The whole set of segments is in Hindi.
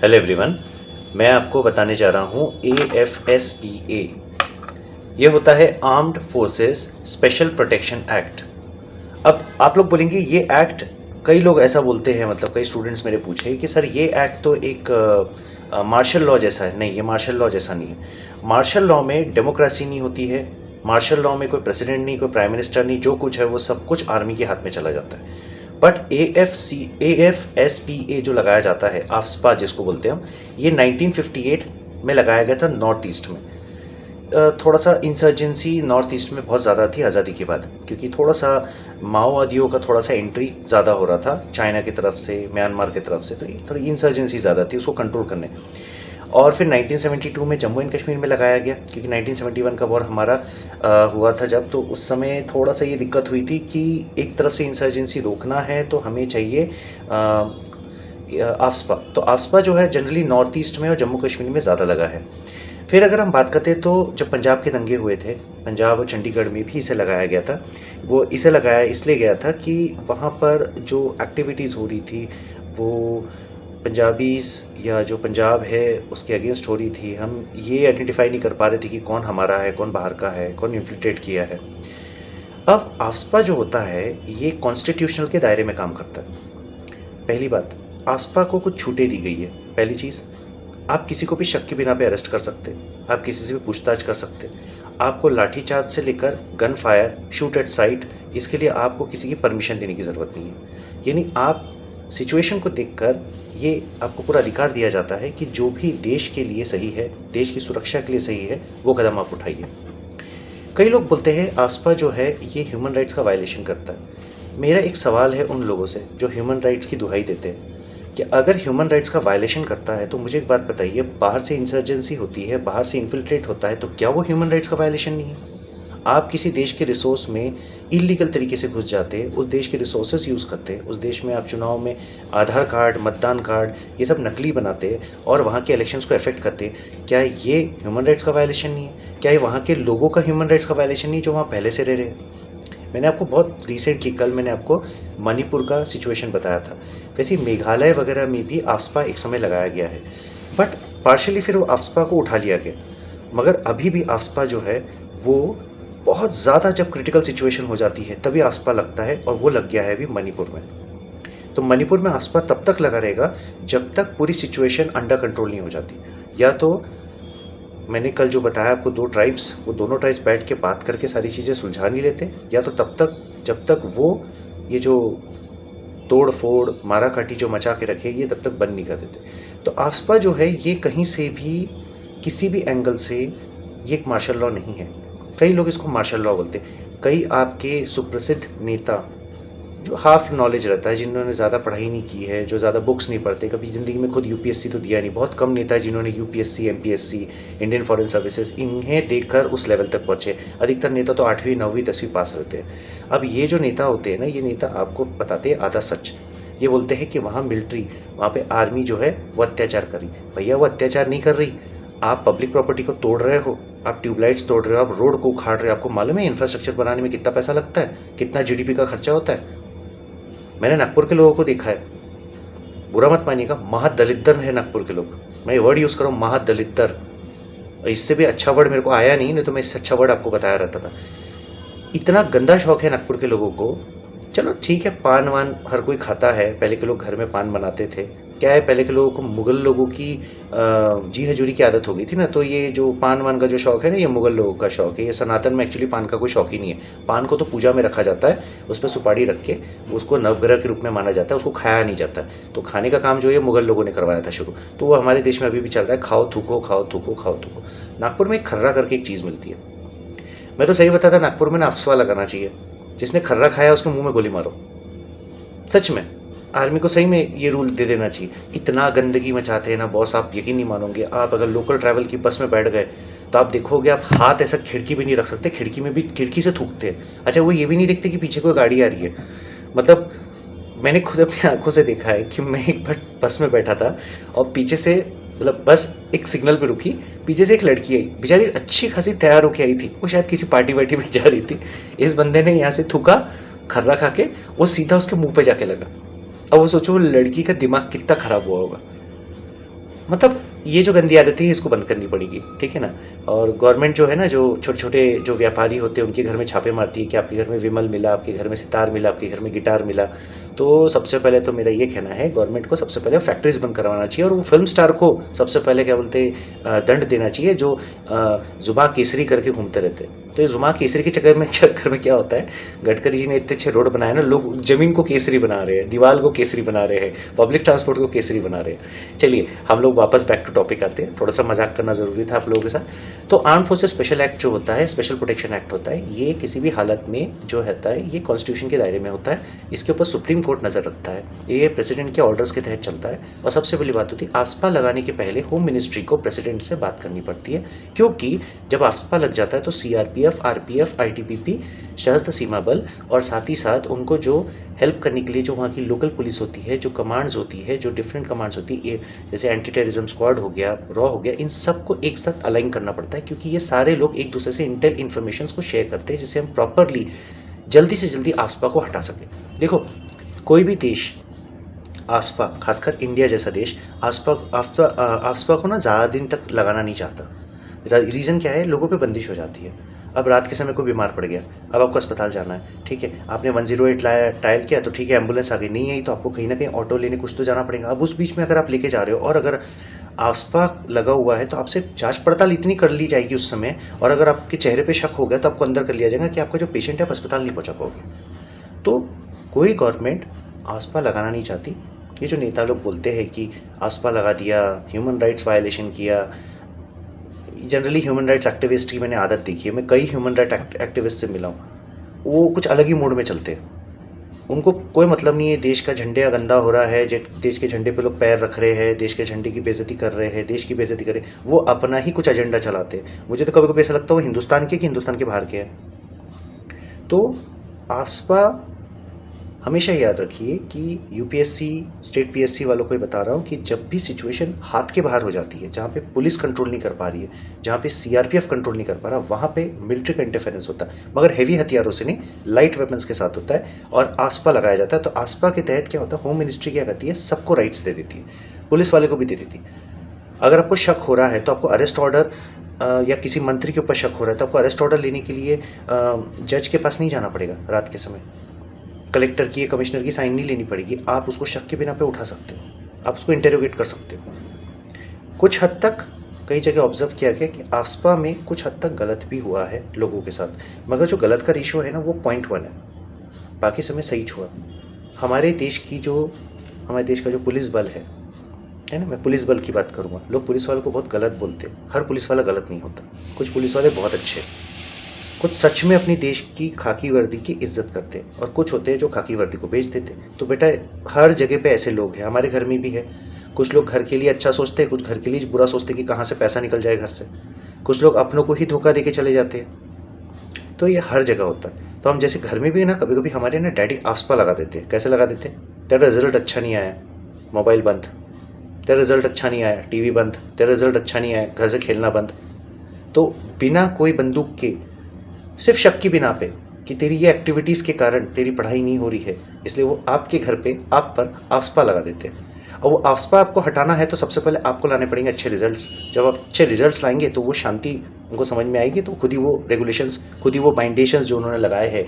Hello everyone. मैं आपको बताने जा रहा हूँ AFSPA। ये होता है armed forces special protection act. अब आप लोग बोलेंगे ये एक्ट, कई लोग ऐसा बोलते हैं, मतलब कई स्टूडेंट्स मेरे पूछे कि सर ये एक्ट तो एक मार्शल लॉ जैसा है। नहीं, ये मार्शल लॉ जैसा नहीं है। मार्शल लॉ में डेमोक्रेसी नहीं होती है। मार्शल लॉ में कोई प्रेसिडेंट नहीं, कोई प्राइम मिनिस्टर नहीं, जो कुछ है वो सब कुछ आर्मी के हाथ में चला जाता है। बट AFSPA जो लगाया जाता है, आफ्सपा जिसको बोलते हैं हम, ये 1958 में लगाया गया था नॉर्थ ईस्ट में। थोड़ा सा इंसर्जेंसी नॉर्थ ईस्ट में बहुत ज़्यादा थी आज़ादी के बाद, क्योंकि थोड़ा सा माओवादियों का थोड़ा सा एंट्री ज़्यादा हो रहा था चाइना की तरफ से, म्यांमार की तरफ से, तो ये थोड़ी इंसर्जेंसी ज़्यादा थी उसको कंट्रोल करने। और फिर 1972 में जम्मू एंड कश्मीर में लगाया गया, क्योंकि 1971 का वॉर हमारा हुआ था जब, तो उस समय थोड़ा सा ये दिक्कत हुई थी कि एक तरफ से इंसर्जेंसी रोकना है तो हमें चाहिए आफ्सपा। तो आफ्सपा जो है जनरली नॉर्थ ईस्ट में और जम्मू कश्मीर में ज़्यादा लगा है। फिर अगर हम बात करते तो जब पंजाब के दंगे हुए थे, पंजाब और चंडीगढ़ में भी इसे लगाया गया था। वो इसे लगाया इसलिए गया था कि वहाँ पर जो एक्टिविटीज़ हो रही थी वो पंजाबीज़ या जो पंजाब है उसके अगेंस्ट हो रही थी। हम ये आइडेंटिफाई नहीं कर पा रहे थे कि कौन हमारा है, कौन बाहर का है, कौन इन्फिल्ट्रेट किया है। अब आफ्सपा जो होता है ये कॉन्स्टिट्यूशनल के दायरे में काम करता है। पहली बात, आफ्सपा को कुछ छूटें दी गई है। पहली चीज़, आप किसी को भी शक के बिना पे अरेस्ट कर सकते, आप किसी से भी पूछताछ कर सकते। आपको लाठीचार्ज से लेकर gun fire, shoot at site, इसके लिए आपको किसी की परमिशन लेने की ज़रूरत नहीं है। यानी आप सिचुएशन को देखकर ये आपको पूरा अधिकार दिया जाता है कि जो भी देश के लिए सही है, देश की सुरक्षा के लिए सही है, वो कदम आप उठाइए। कई लोग बोलते हैं आफ्सपा जो है ये ह्यूमन राइट्स का वायलेशन करता है। मेरा एक सवाल है उन लोगों से जो ह्यूमन राइट्स की दुहाई देते हैं कि अगर ह्यूमन राइट्स का वायलेशन करता है तो मुझे एक बात बताइए, बाहर से इंसर्जेंसी होती है, बाहर से इन्फिल्ट्रेट होता है, तो क्या वो ह्यूमन राइट्स का वायलेशन नहीं है? आप किसी देश के रिसोर्स में इलीगल तरीके से घुस जाते, उस देश के रिसोर्सेज यूज़ करते, उस देश में आप चुनाव में आधार कार्ड, मतदान कार्ड, ये सब नकली बनाते और वहाँ के इलेक्शंस को अफेक्ट करते, क्या ये ह्यूमन राइट्स का वायलेशन नहीं है? क्या ये वहाँ के लोगों का ह्यूमन राइट्स का वायलेशन नहीं जो वहाँ पहले से रह रहे हैं? मैंने आपको बहुत रिसेंटली कल मैंने आपको मणिपुर का सिचुएशन बताया था। वैसे मेघालय वगैरह में भी आफ्सपा एक समय लगाया गया है, बट पार्शियली फिर वो आफ्सपा को उठा लिया गया। मगर अभी भी आफ्सपा जो है वो बहुत ज़्यादा जब क्रिटिकल सिचुएशन हो जाती है तभी आफ्सपा लगता है, और वो लग गया है अभी मणिपुर में। तो मणिपुर में आफ्सपा तब तक लगा रहेगा जब तक पूरी सिचुएशन अंडर कंट्रोल नहीं हो जाती। या तो मैंने कल जो बताया आपको, दो ट्राइब्स, वो दोनों ट्राइब्स बैठ के बात करके सारी चीज़ें सुलझा नहीं लेते, या तो तब तक जब तक वो ये जो तोड़ फोड़ मारा काटी जो मचा के रखे ये तब तक बंद नहीं कर देते। तो आफ्सपा जो है ये कहीं से भी किसी भी एंगल से ये एक मार्शल लॉ नहीं है। कई लोग इसको मार्शल लॉ बोलते हैं। कई आपके सुप्रसिद्ध नेता जो हाफ नॉलेज रहता है, जिन्होंने ज़्यादा पढ़ाई नहीं की है, जो ज़्यादा बुक्स नहीं पढ़ते, कभी ज़िंदगी में खुद यूपीएससी तो दिया नहीं, बहुत कम नेता है जिन्होंने UPSC, MPSC, Indian foreign services, इन्हें देखकर उस लेवल तक पहुँचे। अधिकतर नेता तो 8वीं 9वीं 10वीं पास रहते हैं। अब ये जो नेता होते हैं ना, ये नेता आपको बताते हैं आधा सच। ये बोलते हैं कि वहाँ मिलिट्री, वहाँ पे आर्मी जो है वो अत्याचार कर रही। भैया वो अत्याचार नहीं कर रही, आप पब्लिक प्रॉपर्टी को तोड़ रहे हो, आप ट्यूबलाइट्स तोड़ रहे हो, आप रोड को उखाड़ रहे हो। आपको मालूम है इंफ्रास्ट्रक्चर बनाने में कितना पैसा लगता है, कितना जीडीपी का खर्चा होता है? मैंने नागपुर के लोगों को देखा है, बुरा मत मानिएगा, महादलितर है नागपुर के लोग। मैं ये वर्ड यूज़ कर रहा हूँ, महादलितर। इससे भी अच्छा वर्ड मेरे को आया नहीं तो मैं इससे अच्छा वर्ड आपको बताया रहता था। इतना गंदा शौक है नागपुर के लोगों को। चलो ठीक है, पान वान हर कोई खाता है, पहले के लोग घर में पान बनाते थे। क्या है, पहले के लोगों को, मुग़ल लोगों की जी हजूरी की आदत हो गई थी ना, तो ये जो पान वान का जो शौक़ है ना, ये मुग़ल लोगों का शौक़ है। ये सनातन में एक्चुअली पान का कोई शौक़ ही नहीं है। पान को तो पूजा में रखा जाता है, उस पर सुपारी रख के उसको नवग्रह के रूप में माना जाता है, उसको खाया नहीं जाता। तो खाने का काम जो है मुग़ल लोगों ने करवाया था शुरू, तो वो हमारे देश में अभी भी चल रहा है, खाओ थूको, खाओ थूको, खाओ थूको। नागपुर में एक खर्रा करके एक चीज़ मिलती है। मैं तो सही बताता, नागपुर में ना अफसवा लगाना चाहिए, जिसने खर्रा खाया उसके मुंह में गोली मारो। सच में आर्मी को सही में ये रूल दे देना चाहिए। इतना गंदगी मचाते हैं ना बॉस, आप यकीन नहीं मानोगे। आप अगर लोकल ट्रैवल की बस में बैठ गए तो आप देखोगे, आप हाथ ऐसा खिड़की भी नहीं रख सकते, खिड़की में भी खिड़की से थूकते हैं। अच्छा, वो ये भी नहीं देखते कि पीछे कोई गाड़ी आ रही है। मतलब मैंने खुद अपनी आंखों से देखा है कि मैं एक बार बस में बैठा था और पीछे से, मतलब बस एक सिग्नल पे रुकी, पीछे से एक लड़की आई, बेचारी अच्छी खासी तैयार होके आई थी, वो शायद किसी पार्टी वार्टी में जा रही थी। इस बंदे ने यहाँ से थूका खर्रा खा के, वो सीधा उसके मुंह पे जाके लगा। अब वो सोचो वो लड़की का दिमाग कितना खराब हुआ होगा। मतलब ये जो गंदी आदत है इसको बंद करनी पड़ेगी, ठीक है ना। और गवर्नमेंट जो है ना, जो छोटे छोटे जो व्यापारी होते हैं उनके घर में छापे मारती है कि आपके घर में विमल मिला, आपके घर में सितार मिला, आपके घर में गिटार मिला। तो सबसे पहले तो मेरा ये कहना है, गवर्नमेंट को सबसे पहले फैक्ट्रीज बंद करवाना चाहिए, और वो फिल्म स्टार को सबसे पहले क्या बोलते दंड देना चाहिए जो जुबा केसरी करके घूमते रहते हैं। तो ये जुमा केसरी के चक्कर में क्या होता है, गडकरी जी ने इतने अच्छे रोड बनाए ना, लोग ज़मीन को केसरी बना रहे हैं, दीवार को केसरी बना रहे हैं, पब्लिक ट्रांसपोर्ट को केसरी बना रहे हैं। चलिए हम लोग वापस बैक टू टॉपिक आते हैं, थोड़ा सा मजाक करना ज़रूरी था आप लोगों के साथ। तो आर्म फोर्सेस स्पेशल एक्ट जो होता है, स्पेशल प्रोटेक्शन एक्ट होता है, ये किसी भी हालत में जो होता है ये कॉन्स्टिट्यूशन के दायरे में होता है। इसके ऊपर सुप्रीम कोर्ट नज़र रखता है, ये प्रेसिडेंट के ऑर्डर्स के तहत चलता है। और सबसे पहली बात होती है, आस्पा लगाने के पहले होम मिनिस्ट्री को प्रेसिडेंट से बात करनी पड़ती है, क्योंकि जब आस्पा लग जाता है तो सीआरपीएफ, आरपीएफ, आईटीबीपी, सशस्त्र सीमा बल और साथ ही साथ उनको जो हेल्प करने के लिए जो वहाँ की लोकल पुलिस होती है, जो कमांड्स होती है, जो डिफरेंट कमांड्स होती है, जैसे एंटी टेररिज्म स्क्वाड हो गया, रॉ हो गया, इन सबको एक साथ अलाइन करना पड़ता है, क्योंकि ये सारे लोग एक दूसरे से इंटेल इन्फॉर्मेशन को शेयर करते हैं, जिससे हम प्रॉपरली जल्दी से जल्दी आस्पा को हटा सकें। देखो कोई भी देश आस्पा, खासकर इंडिया जैसा देश आस्पा को ना ज़्यादा दिन तक लगाना नहीं चाहता। रीज़न क्या है, लोगों पे बंदिश हो जाती है। अब रात के समय कोई बीमार पड़ गया, अब आपको अस्पताल जाना है, ठीक है, आपने 108 लाया, डायल किया, तो ठीक है एम्बुलेंस आ गई, नहीं आई तो आपको कहीं ना कहीं ऑटो लेने कुछ तो जाना पड़ेगा। अब उस बीच में अगर आप लेके जा रहे हो और अगर आस्पा लगा हुआ है तो आपसे जांच पड़ताल इतनी कर ली जाएगी उस समय, और अगर आपके चेहरे पे शक हो गया तो आपको अंदर कर लिया जाएगा कि आपका जो पेशेंट है आप अस्पताल नहीं पहुँचा पाओगे। तो कोई गवर्नमेंट आस्पा लगाना नहीं चाहती। ये जो नेता लोग बोलते हैं कि आस्पा लगा दिया, ह्यूमन राइट्स वायलेशन किया, जनरली ह्यूमन राइट्स एक्टिविस्ट की मैंने आदत देखी है, मैं कई ह्यूमन राइट एक्टिविस्ट से मिला हूँ, वो कुछ अलग ही मूड में चलते हैं। उनको कोई मतलब नहीं है देश का झंडा गंदा हो रहा है, देश के झंडे पे लोग पैर रख रहे हैं, देश के झंडे की बेइज्जती कर रहे हैं, देश की बेइज्जती कर रहे हैं, वो अपना ही कुछ एजेंडा चलाते हैं। मुझे तो कभी कभी ऐसा लगता है वो हिंदुस्तान के कि हिंदुस्तान के बाहर के हैं। तो आस्पा हमेशा याद रखिए कि यूपीएससी, स्टेट पीएससी वालों को ही बता रहा हूँ कि जब भी सिचुएशन हाथ के बाहर हो जाती है, जहाँ पे पुलिस कंट्रोल नहीं कर पा रही है, जहाँ पे सीआरपीएफ कंट्रोल नहीं कर पा रहा, वहाँ पे मिलिट्री का इंटरफेरेंस होता है, मगर हेवी हथियारों से नहीं, लाइट वेपन्स के साथ होता है, और आस्पा लगाया जाता है। तो आस्पा के तहत क्या होता है, होम मिनिस्ट्री क्या करती है, सबको राइट्स दे देती है, पुलिस वाले को भी दे देती है। अगर आपको शक हो रहा है तो आपको अरेस्ट ऑर्डर, या किसी मंत्री के ऊपर शक हो रहा है तो आपको अरेस्ट ऑर्डर लेने के लिए जज के पास नहीं जाना पड़ेगा, रात के समय कलेक्टर की या कमिश्नर की साइन नहीं लेनी पड़ेगी, आप उसको शक के बिना पे उठा सकते हो, आप उसको इंटेरोगेट कर सकते हो। कुछ हद तक कई जगह ऑब्जर्व किया गया कि आस्पा में कुछ हद तक गलत भी हुआ है लोगों के साथ, मगर जो गलत का रेशियो है ना वो 0.1 है, बाकी समय सही हुआ। हमारे देश का जो पुलिस बल है ना, मैं पुलिस बल की बात करूँगा, लोग पुलिस वालों को बहुत गलत बोलते हैं, हर पुलिस वाला गलत नहीं होता, कुछ पुलिस वाले बहुत अच्छे, कुछ सच में अपनी देश की खाकी वर्दी की इज्जत करते हैं, और कुछ होते हैं जो खाकी वर्दी को बेच देते। तो बेटा हर जगह पे ऐसे लोग हैं, हमारे घर में भी है। कुछ लोग घर के लिए अच्छा सोचते हैं, कुछ घर के लिए बुरा सोचते हैं कि कहाँ से पैसा निकल जाए घर से, कुछ लोग अपनों को ही धोखा दे के चले जाते हैं। तो ये हर जगह होता है। तो हम जैसे घर में भी ना, कभी कभी हमारे ना डैडी आस्पा लगा देते हैं। कैसे लगा देते हैं, तेरा रिजल्ट अच्छा नहीं आया, मोबाइल बंद, तेरा रिजल्ट अच्छा नहीं आया, टीवी बंद, तेरा रिजल्ट अच्छा नहीं आया, घर से खेलना बंद। तो बिना कोई बंदूक के, सिर्फ शक की बिना पे कि तेरी ये एक्टिविटीज़ के कारण तेरी पढ़ाई नहीं हो रही है, इसलिए वो आपके घर पे आप पर आस्पा लगा देते हैं। और वो आस्पा आपको हटाना है तो सबसे पहले आपको लाने पड़ेंगे अच्छे रिजल्ट्स। जब आप अच्छे रिजल्ट्स लाएंगे तो वो शांति उनको समझ में आएगी, तो खुद ही वो रेगुलेशंस, खुद ही वो बाइंडेशंस जो उन्होंने लगाए हैं,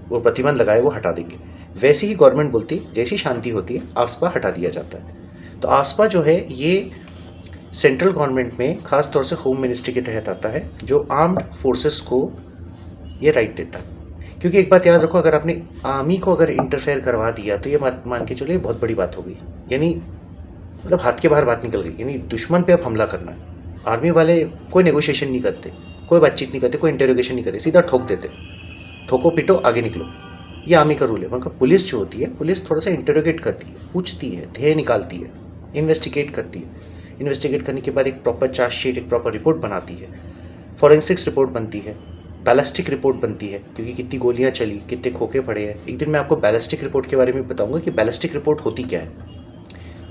वो प्रतिबंध लगाए, वो हटा देंगे। वैसे ही गवर्नमेंट बोलती है, जैसी शांति होती है आस्पा हटा दिया जाता है। तो आस्पा जो है ये सेंट्रल गवर्नमेंट में खास तौर से होम मिनिस्ट्री के तहत आता है, जो आर्म्ड फोर्सेस को ये राइट देता है। क्योंकि एक बात याद रखो, अगर आपने आर्मी को अगर इंटरफेयर करवा दिया तो ये मान के चलो ये बहुत बड़ी बात हो गई, यानी मतलब हाथ के बाहर बात निकल गई, यानी दुश्मन पे अब हमला करना है। आर्मी वाले कोई नेगोशिएशन नहीं करते, कोई बातचीत नहीं करते, कोई इंटरोगेशन नहीं करते, सीधा ठोक देते, ठोको पीटो आगे निकलो, ये आर्मी का रूल है। मगर पुलिस जो होती है, पुलिस थोड़ा सा इंटरोगेट करती है, पूछती है, ध्येय निकालती है, इन्वेस्टिगेट करती है। इन्वेस्टिगेट करने के बाद एक प्रॉपर चार्जशीट, एक प्रॉपर रिपोर्ट बनाती है, फॉरेंसिक्स रिपोर्ट बनती है, बैलिस्टिक रिपोर्ट बनती है, क्योंकि कितनी गोलियां चली, कितने खोखे पड़े हैं। एक दिन मैं आपको बैलिस्टिक रिपोर्ट के बारे में बताऊंगा कि बैलिस्टिक रिपोर्ट होती क्या है।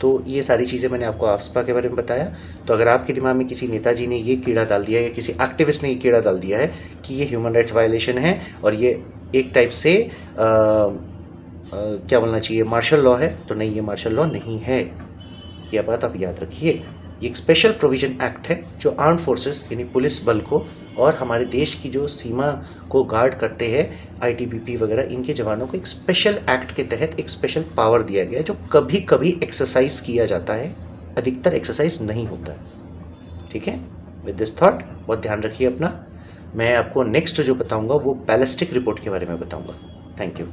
तो ये सारी चीज़ें मैंने आपको आस्पा के बारे में बताया। तो अगर आपके दिमाग में किसी नेताजी ने ये कीड़ा डाल दिया है या किसी एक्टिविस्ट ने ये कीड़ा डाल दिया है कि ये ह्यूमन राइट्स वायलेशन है और ये एक टाइप से क्या बोलना चाहिए, मार्शल लॉ है, तो नहीं, ये मार्शल लॉ नहीं है। यह बात आप याद रखिए, ये एक स्पेशल प्रोविजन एक्ट है जो आर्म फोर्सेस यानी पुलिस बल को और हमारे देश की जो सीमा को गार्ड करते हैं आईटीबीपी वगैरह, इनके जवानों को एक स्पेशल एक्ट के तहत एक स्पेशल पावर दिया गया है जो कभी कभी एक्सरसाइज किया जाता है, अधिकतर एक्सरसाइज नहीं होता है। ठीक है, विद दिस थॉट बहुत ध्यान रखिए अपना। मैं आपको नेक्स्ट जो बताऊंगा वो बैलिस्टिक रिपोर्ट के बारे में बताऊंगा। Thank you.